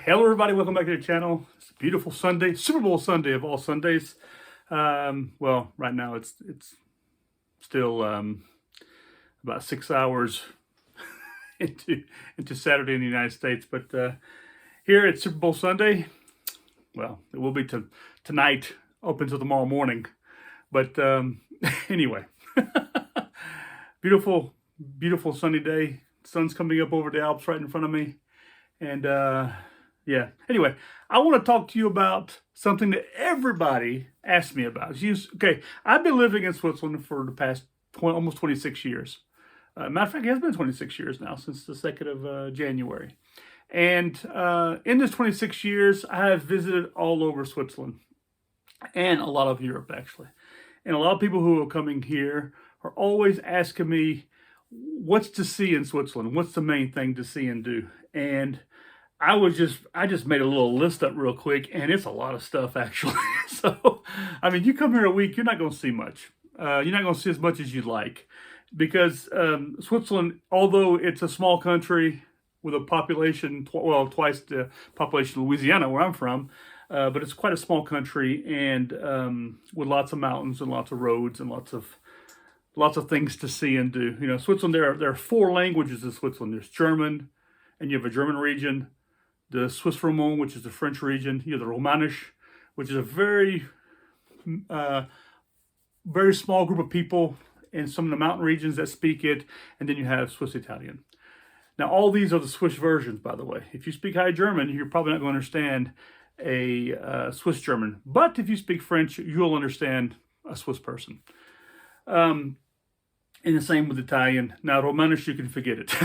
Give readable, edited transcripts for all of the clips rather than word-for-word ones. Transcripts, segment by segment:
Hello everybody, welcome back to the channel. It's a beautiful Sunday, Super Bowl Sunday of all Sundays. Well, right now it's still about 6 hours into Saturday in the United States, but here at Super Bowl Sunday, well, it will be tonight, open till tomorrow morning. But anyway, beautiful sunny day. Sun's coming up over the Alps right in front of me, and yeah. Anyway, I want to talk to you about something that everybody asks me about. Okay, I've been living in Switzerland for the past almost 26 years. Matter of fact, it has been 26 years now, since the 2nd of January. And in this 26 years, I have visited all over Switzerland and a lot of Europe, actually. And a lot of people who are coming here are always asking me, what's to see in Switzerland? What's the main thing to see and do? And I just made a little list up real quick, and it's a lot of stuff, actually. So, I mean, you come here a week, you're not going to see much. You're not going to see as much as you'd like, because Switzerland, although it's a small country with a population, twice the population of Louisiana, where I'm from, but it's quite a small country, and with lots of mountains and lots of roads and lots of things to see and do. You know, Switzerland, there are 4 languages in Switzerland. There's German, and you have a German region. The Swiss Romand, which is the French region. You have the Romanish, which is a very small group of people in some of the mountain regions that speak it. And then you have Swiss Italian. Now, all these are the Swiss versions, by the way. If you speak High German, you're probably not going to understand a Swiss German. But if you speak French, you'll understand a Swiss person. And the same with Italian. Now, Romanish, you can forget it.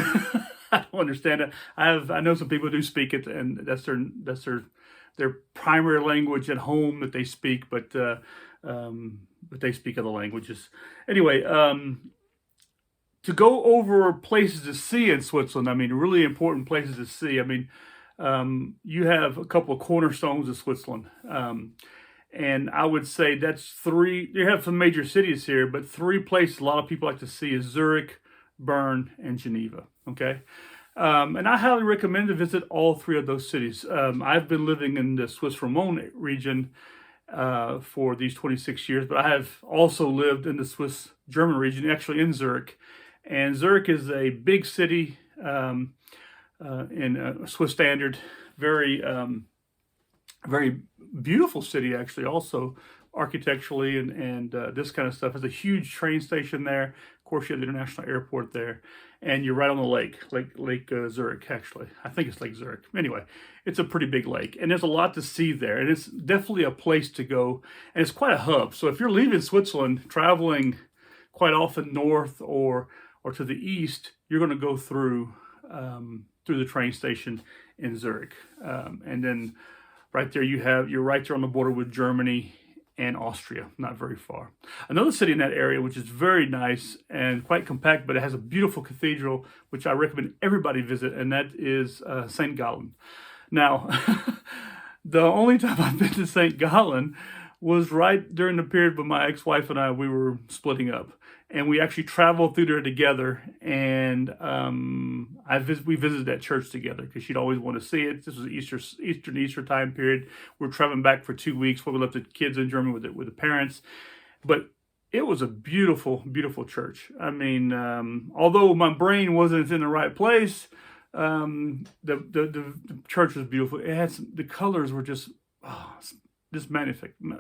I don't understand it. I know some people do speak it, and that's their primary language at home that they speak, but they speak other languages. Anyway, to go over places to see in Switzerland, I mean, really important places to see. I mean, you have a couple of cornerstones of Switzerland. And I would say that's 3. You have some major cities here, but 3 places a lot of people like to see is Zurich, Bern, and Geneva. Okay. And I highly recommend to visit all 3 of those cities. I've been living in the Swiss Romand region for these 26 years, but I have also lived in the Swiss German region, actually in Zurich. And Zurich is a big city in Swiss standard, very beautiful city, actually, also architecturally and this kind of stuff. There's a huge train station there. Of course, you have the international airport there, and you're right on the lake Zurich, actually. I think it's Lake Zurich. Anyway, it's a pretty big lake, and there's a lot to see there, and it's definitely a place to go, and it's quite a hub. So if you're leaving Switzerland, traveling quite often north or to the east, you're going to go through the train station in Zurich, and then right there you're right there on the border with Germany and Austria, not very far. Another city in that area, which is very nice and quite compact, but it has a beautiful cathedral, which I recommend everybody visit, and that is St. Gallen. Now, the only time I've been to St. Gallen was right during the period when my ex-wife and we were splitting up. And we actually traveled through there together, and we visited that church together because she'd always want to see it. This was Easter time period. We were traveling back for 2 weeks before we left the kids in Germany with the parents. But it was a beautiful, beautiful church. I mean, although my brain wasn't in the right place, the church was beautiful. It had the colors were just magnific. I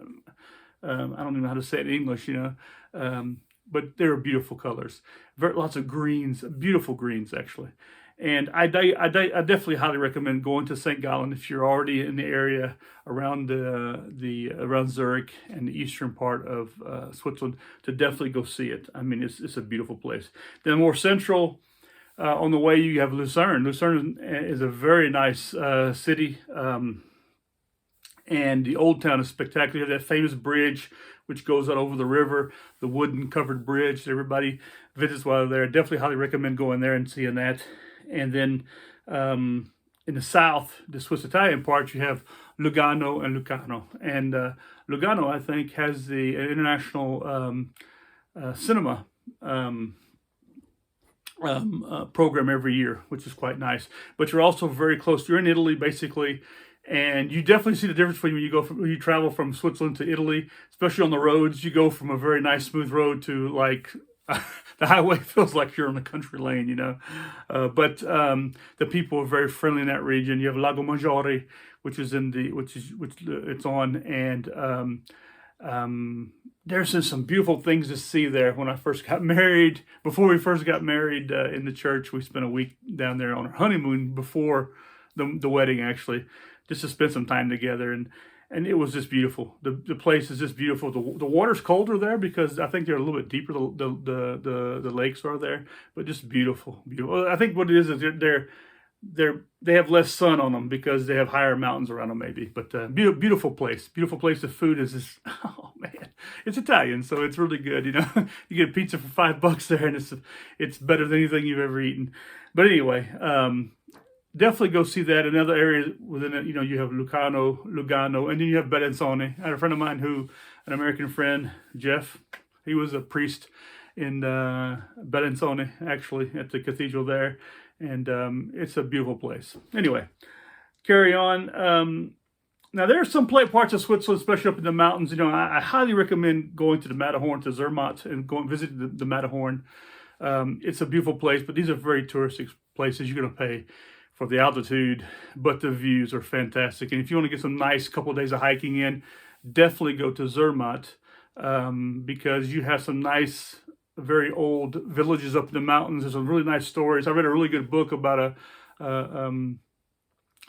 don't even know how to say it in English, you know. But they're beautiful colors. Lots of greens, beautiful greens, actually. And I definitely highly recommend going to St. Gallen if you're already in the area around around Zurich and the eastern part of Switzerland, to definitely go see it. I mean, it's a beautiful place. Then more central, on the way, you have Lucerne. Lucerne is a very nice city. And the old town is spectacular. You have that famous bridge which goes out over the river, the wooden covered bridge that everybody visits while they're there. Definitely highly recommend going there and seeing that. And then in the south, the Swiss Italian part, you have Lugano and Locarno. And Lugano, I think, has the international cinema program every year, which is quite nice. But you're also very close. You're in Italy, basically, and you definitely see the difference between when you travel from Switzerland to Italy, especially on the roads. You go from a very nice smooth road to like the highway feels like you're on a country lane, but the people are very friendly in that region. You have Lago Maggiore, which it's on, and there's just some beautiful things to see there. When I first got married, before we first got married in the church, we spent a week down there on our honeymoon before the wedding, actually, just to spend some time together. And it was just beautiful. The place is just beautiful. The water's colder there because I think they're a little bit deeper. The lakes are there, but just beautiful, beautiful. I think what it is they have less sun on them because they have higher mountains around them, maybe. But beautiful place. Beautiful place. The food is just, oh man, it's Italian, so it's really good. You get pizza for $5 there, and it's better than anything you've ever eaten. But anyway, definitely go see that. Another area within it, you have Lugano, and then you have Bellinzone. I had a friend of mine an American friend, Jeff, he was a priest in Bellinzone, actually, at the cathedral there. And it's a beautiful place. Anyway, carry on. Now, there are some parts of Switzerland, especially up in the mountains. I highly recommend going to the Matterhorn, to Zermatt, and going visit the Matterhorn. It's a beautiful place, but these are very touristic places. You're going to pay for the altitude, but the views are fantastic. And if you want to get some nice couple of days of hiking in, definitely go to Zermatt because you have some nice, very old villages up in the mountains. There's some really nice stories. I read a really good book about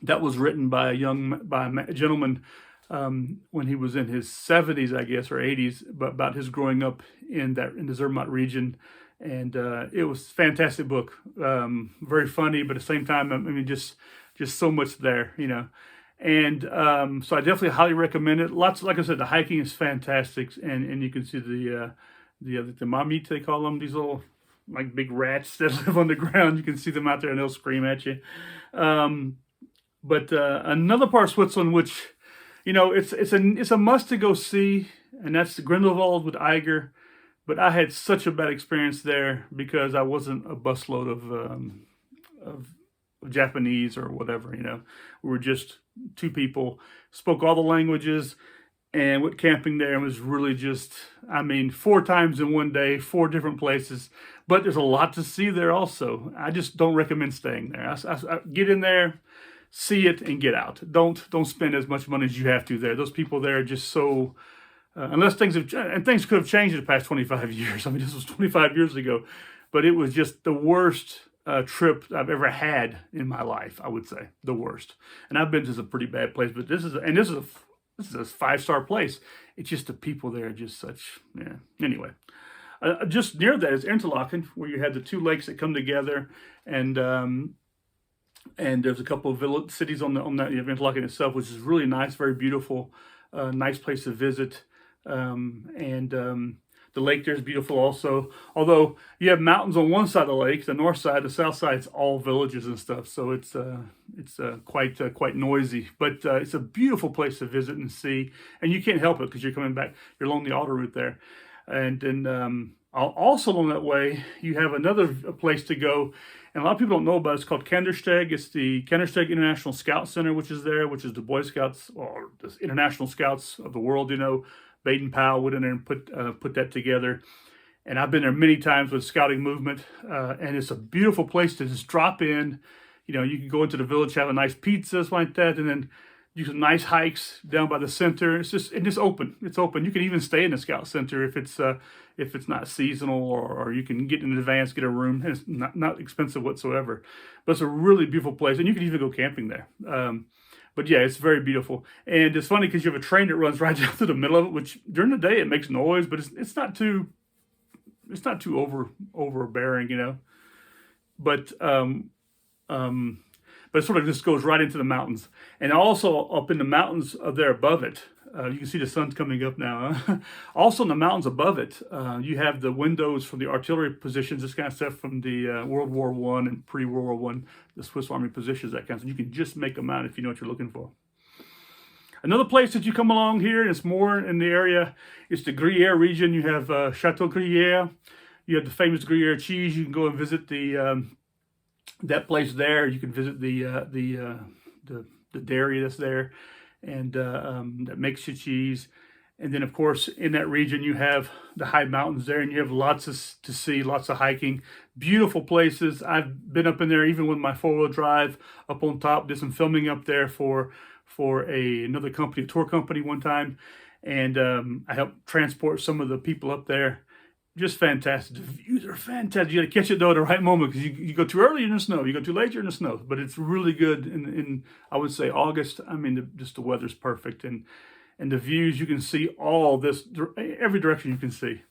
that was written by a gentleman when he was in his 70s, I guess, or 80s, but about his growing up in the Zermatt region. And it was a fantastic book, very funny, but at the same time, I mean, just so much there, And so I definitely highly recommend it. Like I said, the hiking is fantastic, and you can see the mammoth, they call them, these little like big rats that live on the ground. You can see them out there, and they'll scream at you. But another part of Switzerland, which it's a must to go see, and that's the Grindelwald with Eiger. But I had such a bad experience there because I wasn't a busload of Japanese or whatever. We were just two people, spoke all the languages, and went camping there, and was really just, 4 times in one day, 4 different places. But there's a lot to see there also. I just don't recommend staying there. I get in there, see it, and get out. Don't spend as much money as you have to there. Those people there are just so, unless things could have changed in the past 25 years. This was 25 years ago, but it was just the worst trip I've ever had in my life. I would say the worst. And I've been to some pretty bad places, but this is a 5-star place. It's just the people there are just such, yeah. Anyway, just near that is Interlaken, where you have the 2 lakes that come together, and there's a couple of cities on that. You have Interlaken itself, which is really nice, very beautiful, nice place to visit, the lake there is beautiful also. Although you have mountains on one side of the lake, the north side, the south side, it's all villages and stuff. So it's quite noisy, but it's a beautiful place to visit and see. And you can't help it because you're coming back. You're along the autoroute there, and then also along that way you have another place to go. And a lot of people don't know about it. It's called Kennersteck. It's the Kennersteck International Scout Center, which is there, which is the Boy Scouts or the International Scouts of the world. Baden-Powell went in there and put that together. And I've been there many times with scouting movement, and it's a beautiful place to just drop in. You can go into the village, have a nice pizza, something like that, and then do some nice hikes down by the center. It's just open. It's open. You can even stay in the scout center if it's not seasonal, or you can get in advance, get a room. And it's not expensive whatsoever. But it's a really beautiful place, and you can even go camping there. But yeah, it's very beautiful. And it's funny because you have a train that runs right down through the middle of it, which during the day it makes noise, but it's not too overbearing, But it sort of just goes right into the mountains. And also up in the mountains there above it, you can see the sun's coming up now. Also in the mountains above it, you have the windows from the artillery positions, this kind of stuff from the World War I and pre-World War I, the Swiss Army positions, that kind of stuff. You can just make them out if you know what you're looking for. Another place that you come along here, and it's more in the area, is the Gruyere region. You have Chateau Gruyere. You have the famous Gruyere cheese. You can go and visit the that place there. You can visit the dairy that's there, and that makes the cheese. And then, of course, in that region, you have the high mountains there, and you have lots to see, lots of hiking, beautiful places. I've been up in there even with my 4-wheel drive up on top. Did some filming up there for another company, a tour company, one time, and I helped transport some of the people up there. Just fantastic. The views are fantastic. You got to catch it though at the right moment, because you go too early, you're in the snow. You go too late, you're in the snow. But it's really good in I would say August. I mean, just the weather's perfect, and the views, you can see all this, every direction you can see.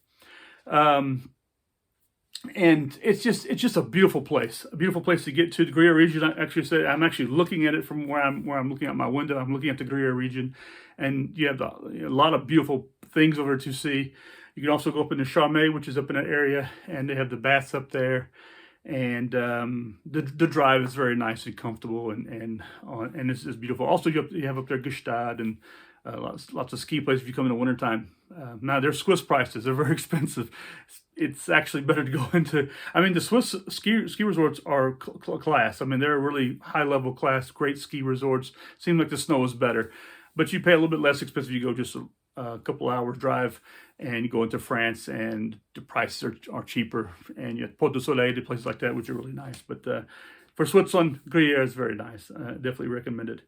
And it's just a beautiful place to get to. The Gruyere region, I'm actually looking at it from where I'm looking out my window. I'm looking at the Gruyere region, and you have a lot of beautiful things over to see. You can also go up into Zermatt, which is up in that area, and they have the baths up there. And the drive is very nice and comfortable, and it's beautiful. Also, you have up there Gstaad, and lots of ski places if you come in the wintertime. Now, they're Swiss prices. They're very expensive. It's actually better to go into, I mean, the Swiss ski resorts are class. I mean, they're really high-level class, great ski resorts. Seems like the snow is better. But you pay a little bit less expensive. You go just a couple hours drive, and you go into France, and the prices are cheaper. And you have Port du Soleil, places like that, which are really nice. But for Switzerland, Gruyere is very nice. Definitely recommend it.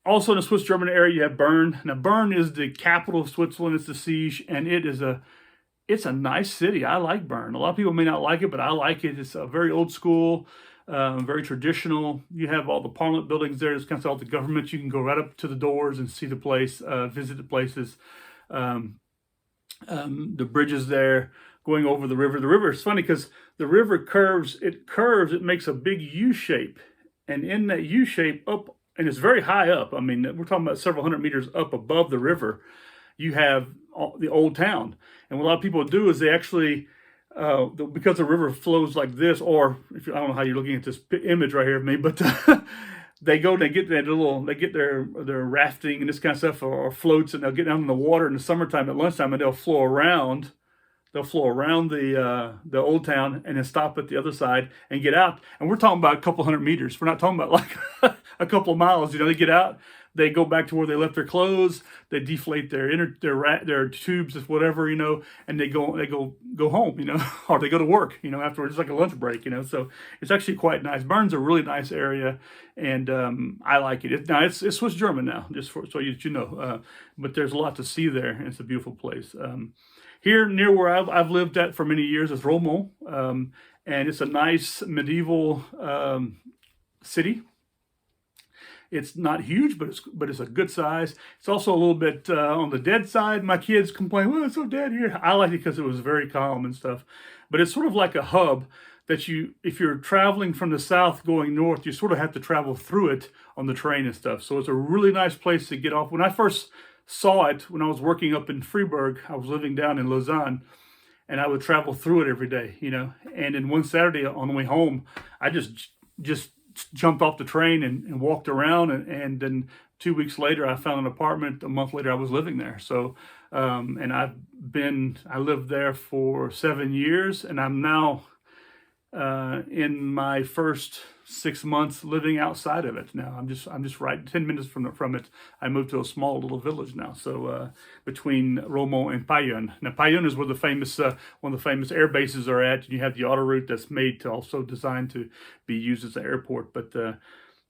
Also in the Swiss-German area, you have Bern. Now, Bern is the capital of Switzerland. It's the siege, and it's a nice city. I like Bern. A lot of people may not like it, but I like it. It's a very old school, very traditional. You have all the parliament buildings there. It's kind of all the government. You can go right up to the doors and see the place, visit the places. The bridges there, going over the river. The river is funny because the river curves. It makes a big U shape, and in that U shape up. And it's very high up. I mean, we're talking about several hundred meters up above the river. You have the old town. And what a lot of people do is they actually, because the river flows like this, or I don't know how you're looking at this image right here of me, but they go and they get their rafting and this kind of stuff, or floats, and they'll get down in the water in the summertime at lunchtime, and they'll flow around the old town, and then stop at the other side and get out. And we're talking about a couple hundred meters. We're not talking about like a couple of miles. They get out, they go back to where they left their clothes, they deflate their tubes, whatever, and they go home, or they go to work, afterwards. It's like a lunch break, So it's actually quite nice. Bern's a really nice area, and I like it. It's Swiss German now, just so you know. But there's a lot to see there, and it's a beautiful place. Here near where I've lived at for many years is Romont, and it's a nice medieval city. It's not huge, but it's a good size. It's also a little bit on the dead side. My kids complain, well, it's so dead here. I like it because it was very calm and stuff. But it's sort of like a hub that if you're traveling from the south going north, you sort of have to travel through it on the train and stuff. So it's a really nice place to get off. When I first saw it, when I was working up in Freiburg, I was living down in Lausanne, and I would travel through it every day, And then one Saturday on the way home, I just jumped off the train and walked around, and then 2 weeks later, I found an apartment. A month later, I was living there. So, and I lived there for 7 years, and I'm now in my first 6 months living outside of it. Now I'm just right 10 minutes from it. I moved to a small little village now. So between Romont and Payerne. Now Payerne is where the famous one of the famous air bases are at. You have the autoroute that's designed to be used as an airport, but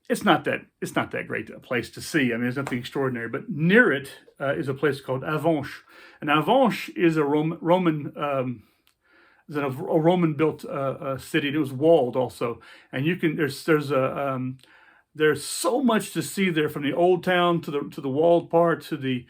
it's not that great a place to see. I mean, there's nothing extraordinary. But near it is a place called Avonsh, and Avonsh is a Roman. Is a Roman-built city. It was walled also, and there's so much to see there, from the old town to the walled part to the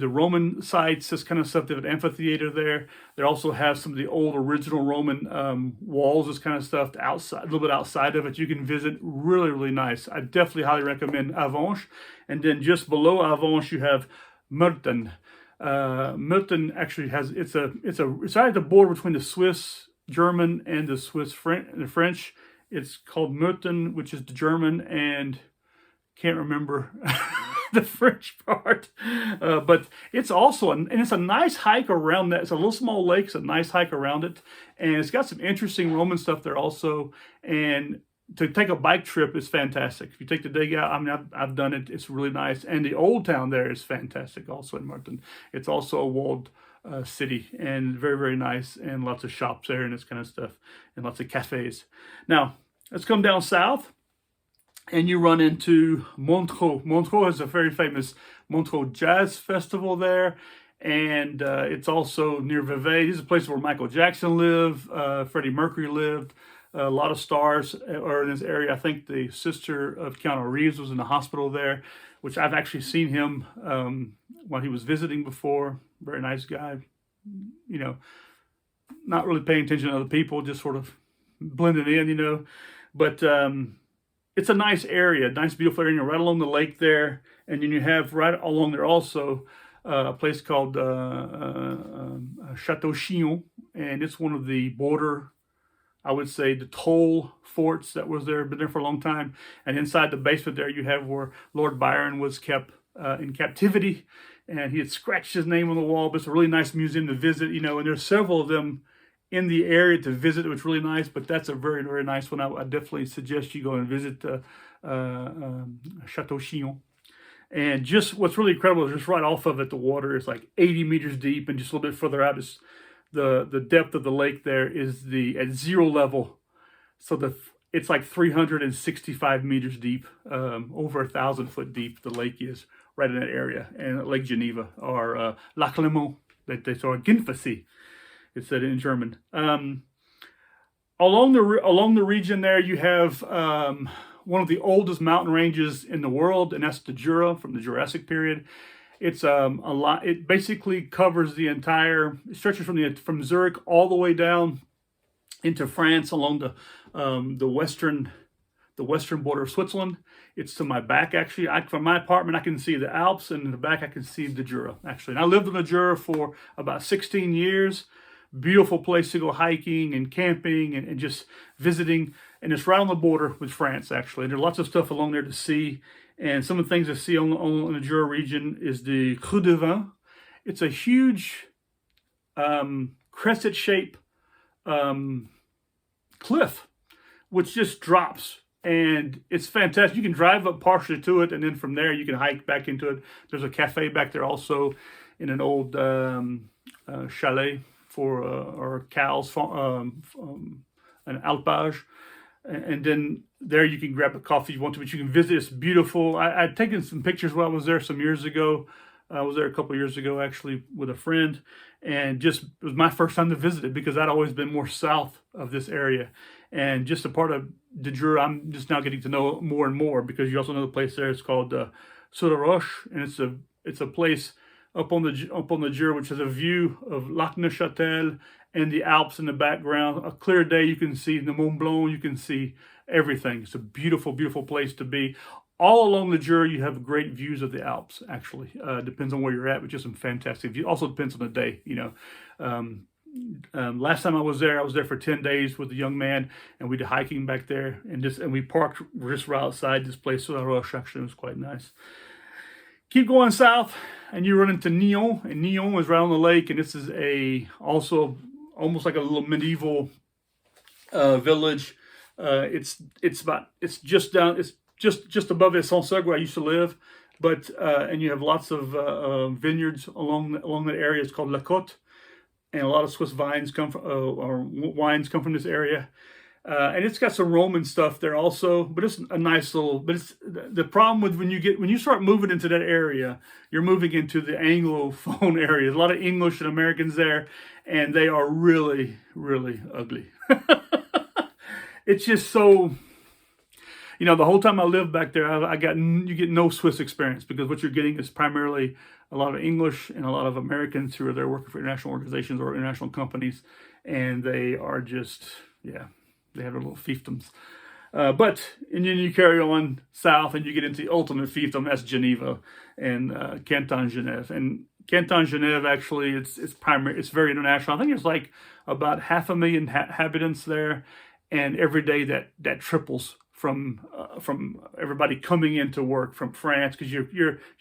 Roman sites, this kind of stuff. They have an amphitheater there. They also have some of the old original Roman walls, this kind of stuff outside, a little bit outside of it. You can visit. Really, really nice. I definitely highly recommend Avonsh. And then just below Avonsh, you have Murten. Murten actually has it's right at the border between the Swiss German and the French. It's called Murten, which is the German, and can't remember the French part. But it's also, and it's a nice hike around that. It's a little small lake. It's a nice hike around it. And it's got some interesting Roman stuff there also. And to take a bike trip is fantastic. If you take the day out, I mean, I've done it. It's really nice. And the old town there is fantastic also in Martin. It's also a walled city and very, very nice, and lots of shops there and this kind of stuff, and lots of cafes. Now, let's come down south and you run into Montreux. Montreux has a very famous Montreux Jazz Festival there. And it's also near Vevey. This is a place where Michael Jackson lived, Freddie Mercury lived. A lot of stars are in this area. I think the sister of Keanu Reeves was in the hospital there, which I've actually seen him when he was visiting before. Very nice guy, you know, not really paying attention to other people, just sort of blending in, you know. But it's a nice area, nice, beautiful area, right along the lake there. And then you have right along there also a place called Chateau Chillon, and it's one of the border, I would say, the toll forts that was there, been there for a long time. And inside the basement there, you have where Lord Byron was kept in captivity, and he had scratched his name on the wall. But it's a really nice museum to visit, you know. And there's several of them in the area to visit, which is really nice. But that's a very, very nice one. I definitely suggest you go and visit Chateau Chillon. And just what's really incredible is just right off of it, the water is like 80 meters deep, and just a little bit further out is the depth of the lake there is at zero level. So it's like 365 meters deep, over 1,000 foot deep the lake is right in that area. And Lake Geneva, or Lac Léman, they saw Genfasee, it said in German. Along the region there, you have one of the oldest mountain ranges in the world, and that's the Jura, from the Jurassic period. It's a lot. It basically covers the entire, it stretches from Zurich all the way down into France along the western border of Switzerland. It's to my back, actually. From my apartment, I can see the Alps, and in the back, I can see the Jura, actually. And I lived in the Jura for about 16 years. Beautiful place to go hiking and camping and just visiting. And it's right on the border with France, actually. And there's lots of stuff along there to see. And some of the things to see on the Jura region is the Creux de Vin. It's a huge crescent-shaped cliff, which just drops. And it's fantastic. You can drive up partially to it, and then from there you can hike back into it. There's a cafe back there also in an old chalet for or cows, an alpage. And then there you can grab a coffee if you want to, but you can visit. It's beautiful. I'd taken some pictures while I was there some years ago. I was there a couple of years ago, actually, with a friend. And just, it was my first time to visit it because I'd always been more south of this area. And just a part of the Jura, I'm just now getting to know more and more, because you also know the place there. It's called Surrouse, and it's a place up on the Jura, which has a view of Lac Neuchâtel and the Alps in the background. A clear day, you can see the Mont Blanc, you can see everything. It's a beautiful, beautiful place to be. All along the Jura, you have great views of the Alps, actually. Depends on where you're at, but just some fantastic views. Also depends on the day, you know. Last time I was there for 10 days with a young man, and we did hiking back there, and we parked just right outside this place. So actually, it was quite nice. Keep going south, and you run into Nyon, and Nyon is right on the lake, and this is also almost like a little medieval village. It's just above Saint-Segue where I used to live, but and you have lots of vineyards along that area. It's called La Côte, and a lot of Swiss vines come from or wines come from this area. And it's got some Roman stuff there also, but it's a nice little. But it's the problem with when you start moving into that area, you're moving into the Anglophone area. There's a lot of English and Americans there, and they are really, really ugly. It's just so. You know, the whole time I lived back there, you get no Swiss experience, because what you're getting is primarily a lot of English and a lot of Americans who are there working for international organizations or international companies, and they are just, yeah, they have their little fiefdoms. And then you carry on south and you get into the ultimate fiefdom. That's Geneva and Canton Geneva. And Canton Geneva, actually, it's very international. I think there's like about 500,000 inhabitants there, and every day that triples from everybody coming into work from France, because you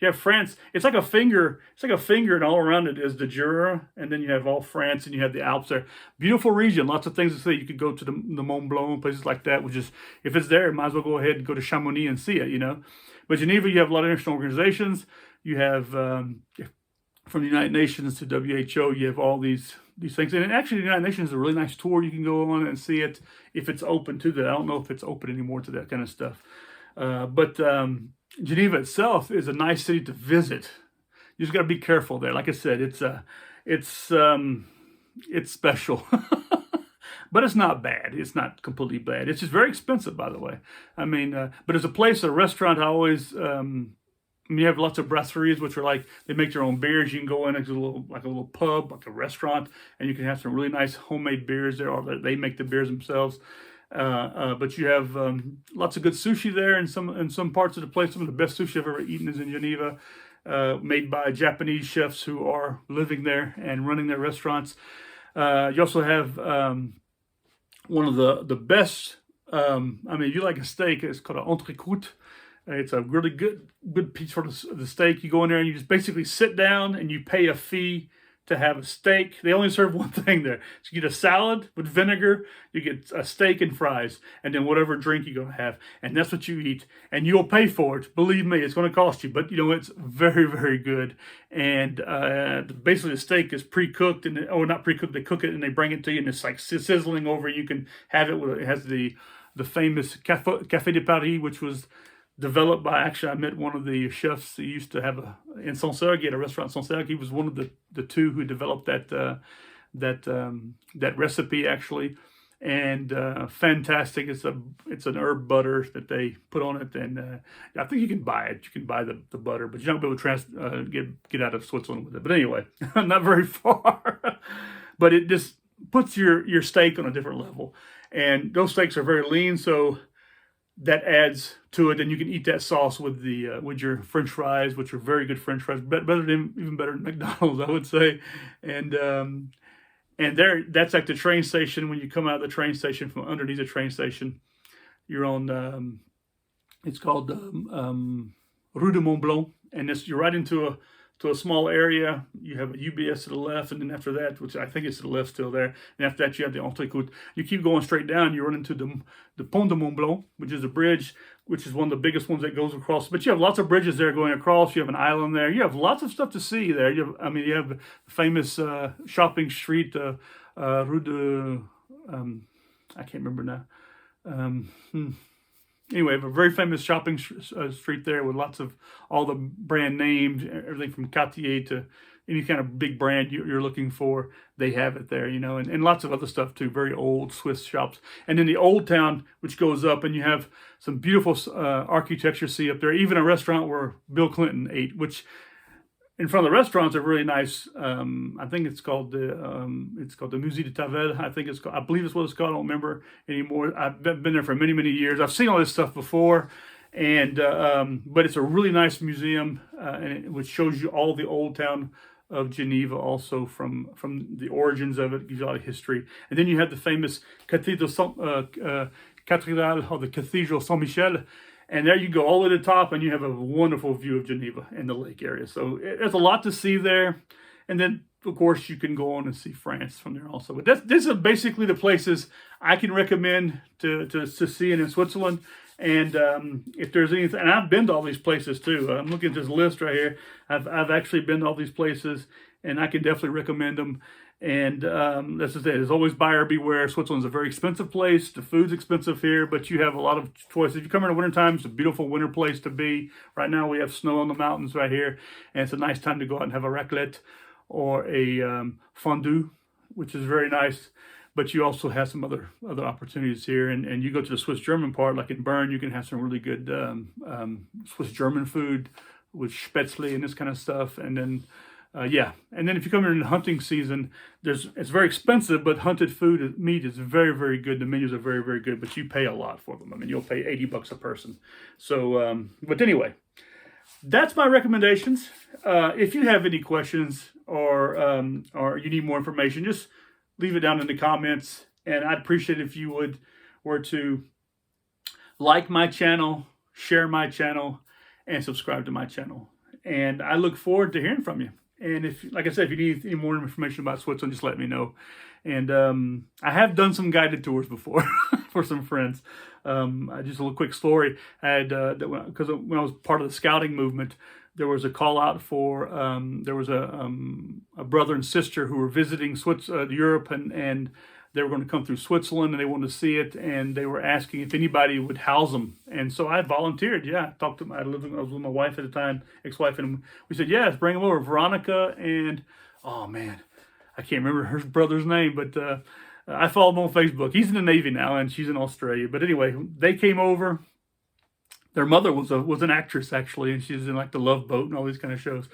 have France. It's like a finger. It's like a finger, and all around it is the Jura, and then you have all France, and you have the Alps there. Beautiful region, lots of things to see. You could go to the Mont Blanc, places like that. Which is, if it's there, might as well go ahead and go to Chamonix and see it. But Geneva, you have a lot of international organizations. You have from the United Nations to WHO. You have all these things. And actually, the United Nations is a really nice tour. You can go on and see it if it's open to that. I don't know if it's open anymore to that kind of stuff. But Geneva itself is a nice city to visit. You just got to be careful there. Like I said, it's special. But it's not bad. It's not completely bad. It's just very expensive, by the way. I mean, but as a restaurant, I always... you have lots of brasseries, which are like, they make their own beers. You can go in, it's a little pub, like a restaurant, and you can have some really nice homemade beers there, or they make the beers themselves. But you have lots of good sushi there in some parts of the place. Some of the best sushi I've ever eaten is in Geneva, made by Japanese chefs who are living there and running their restaurants. You also have one of the best, if you like a steak, it's called an entrecôte. It's a really good piece for the steak. You go in there and you just basically sit down and you pay a fee to have a steak. They only serve one thing there. So you get a salad with vinegar, you get a steak and fries, and then whatever drink you're going to have. And that's what you eat. And you'll pay for it. Believe me, it's going to cost you. But, it's very, very good. And basically the steak is pre-cooked, or not pre-cooked, they cook it and they bring it to you, and it's like sizzling over. You can have it it has the famous Café de Paris, which was developed by, actually, I met one of the chefs that used to have in Saint-Sergue, at a restaurant in Saint-Sergue. He was one of the two who developed that recipe, actually. And fantastic. It's an herb butter that they put on it, and I think you can buy it. You can buy the butter, but you're not going to be able to get out of Switzerland with it. But anyway, not very far. But it just puts your steak on a different level. And those steaks are very lean, so that adds to it, and you can eat that sauce with your French fries, which are very good French fries, even better than McDonald's, I would say. And that's like the train station. When you come out of the train station, from underneath the train station, you're on. It's called Rue de Mont Blanc, and you're right into a small area. You have a UBS to the left, and then after that, which I think is to the left still there, and after that you have the Entrecôte. You keep going straight down, you run into the Pont de Mont Blanc, which is a bridge, which is one of the biggest ones that goes across. But you have lots of bridges there going across. You have an island there. You have lots of stuff to see there. You have the famous shopping street, Rue de... I can't remember now. Anyway, a very famous shopping street there with lots of all the brand names, everything from Cartier to any kind of big brand you're looking for. They have it there, and lots of other stuff too, very old Swiss shops. And then the Old Town, which goes up, and you have some beautiful architecture see up there. Even a restaurant where Bill Clinton ate, which in front of the restaurants are really nice. I think it's called the Musée de Tavel. I believe it's what it's called. I don't remember anymore. I've been there for many, many years. I've seen all this stuff before, and but it's a really nice museum, which shows you all the Old Town of Geneva, also from the origins of it. Gives you a lot of history. And then you have the famous Cathedral or the Cathedral Saint-Michel. And there you go all the way to the top, and you have a wonderful view of Geneva and the lake area. So there's a lot to see there. And then, of course, you can go on and see France from there also. But these are basically the places I can recommend to see in Switzerland. And if there's anything, and I've been to all these places too. I'm looking at this list right here. I've actually been to all these places, and I can definitely recommend them. And that's just it. There's always buyer beware. Switzerland's a very expensive place. The food's expensive here, but you have a lot of choices. If you come here in the wintertime, it's a beautiful winter place to be. Right now we have snow on the mountains right here, and it's a nice time to go out and have a raclette or a fondue, which is very nice. But you also have some other opportunities here. And you go to the Swiss-German part, like in Bern, you can have some really good Swiss-German food with spätzle and this kind of stuff. And then and then if you come here in the hunting season, it's very expensive, but hunted meat is very, very good. The menus are very, very good, but you pay a lot for them. You'll pay $80 a person. So, but anyway, that's my recommendations. If you have any questions or you need more information, just leave it down in the comments, and I'd appreciate if you were to like my channel, share my channel, and subscribe to my channel. And I look forward to hearing from you. And if, like I said, if you need any more information about Switzerland, just let me know. And I have done some guided tours before for some friends. Just a little quick story. I had, because when I was part of the scouting movement, there was a call out for, there was a brother and sister who were visiting Europe, and they were going to come through Switzerland, and they wanted to see it, and they were asking if anybody would house them. And so I volunteered. Yeah, I talked to them. I was with my wife at the time, ex-wife, and we said, yes, bring them over. Veronica and, oh man, I can't remember her brother's name, but I followed him on Facebook. He's in the Navy now, and she's in Australia. But anyway, they came over. Their mother was an actress, actually, and she's in like The Love Boat and all these kind of shows.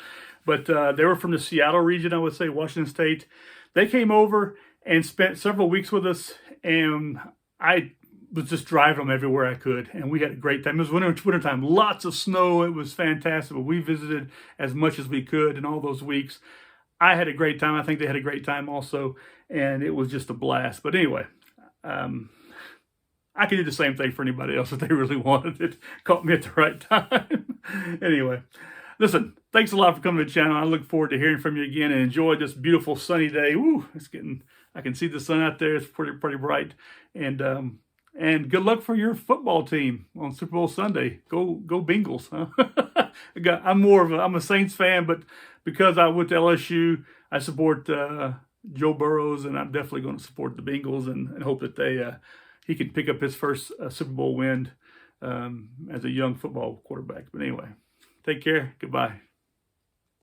But they were from the Seattle region, I would say, Washington State. They came over and spent several weeks with us, and I was just driving them everywhere I could, and we had a great time. It was wintertime, lots of snow. It was fantastic, but we visited as much as we could in all those weeks. I had a great time. I think they had a great time also, and it was just a blast. But anyway, I could do the same thing for anybody else if they really wanted it. Caught me at the right time. Anyway, listen, thanks a lot for coming to the channel. I look forward to hearing from you again, and enjoy this beautiful sunny day. Woo, I can see the sun out there. It's pretty bright. And good luck for your football team on Super Bowl Sunday. Go Bengals, huh? I'm a Saints fan, but because I went to LSU, I support Joe Burrows, and I'm definitely going to support the Bengals and hope that he can pick up his first Super Bowl win as a young football quarterback. But anyway, take care. Goodbye.